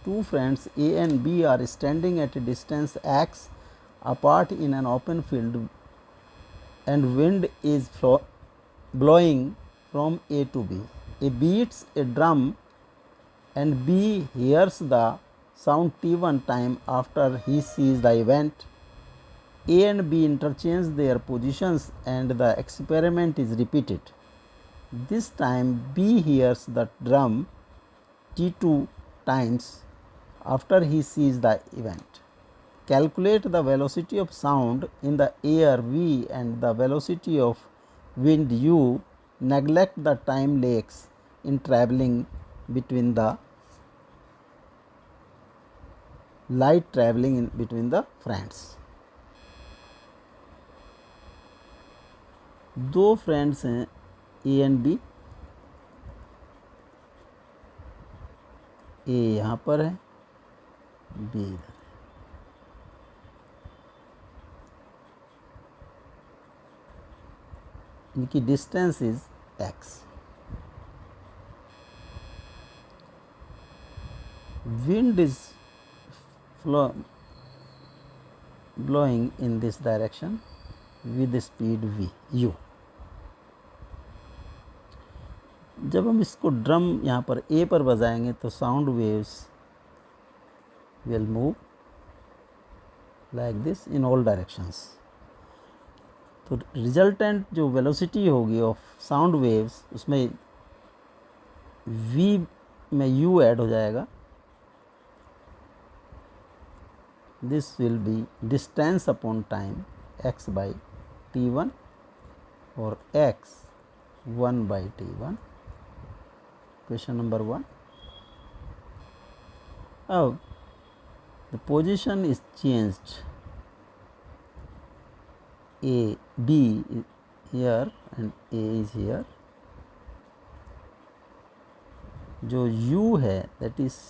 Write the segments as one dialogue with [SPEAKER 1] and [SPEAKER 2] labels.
[SPEAKER 1] two friends A and B are standing at a distance x apart in an open field and wind is blowing from A to B. A beats a drum and B hears the sound T1 time after he sees the event. A and B interchange their positions and the experiment is repeated. This time B hears the drum T2 times after he sees the event. Calculate the velocity of sound in the air V and the velocity of wind U. Neglect the time lags in traveling between the light traveling in between the friends. दो friends हैं A and B. ए यहाँ पर है, B इधर है. इनकी distance is x. Wind is blowing in this direction with speed v u. जब हम इसको ड्रम यहाँ पर ए पर बजाएंगे तो sound waves will move like this in all directions. तो रिजल्टेंट जो वेलोसिटी होगी ऑफ साउंड वेव्स उसमें v में u ऐड हो जाएगा. This will be distance upon time x by t1 or x 1 by t1. Question number 1. Now the position is changed. A, B is here and A is here. जो U है that is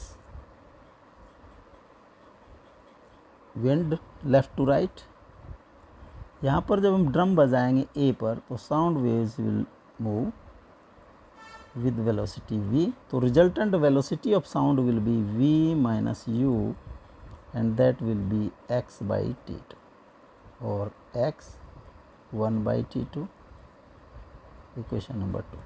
[SPEAKER 1] wind left to right. यहाँ पर जब हम drum बजाएंगे A पर तो sound waves will move with velocity v. तो resultant velocity of sound will be v minus u and that will be x by t2 और x 1 by t2. Equation number 2.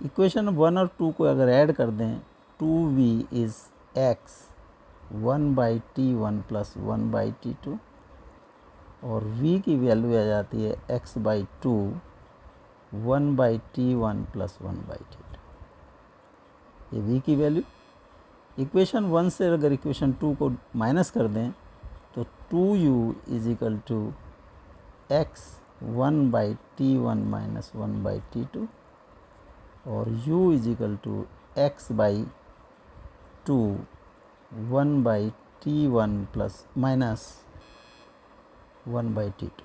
[SPEAKER 1] Equation 1 और 2 को अगर add कर दें 2v is x 1 by t1 plus 1 by t2 और v की value आ जाती है x by 2 1 by t1 plus 1 by t2. ये v की वैल्यू. इक्वेशन 1 से अगर इक्वेशन 2 को माइनस कर दें तो 2u is equal to x 1 by t1 minus 1 by t2 और u is equal to x by 2 1 by t1 plus minus 1 by t2.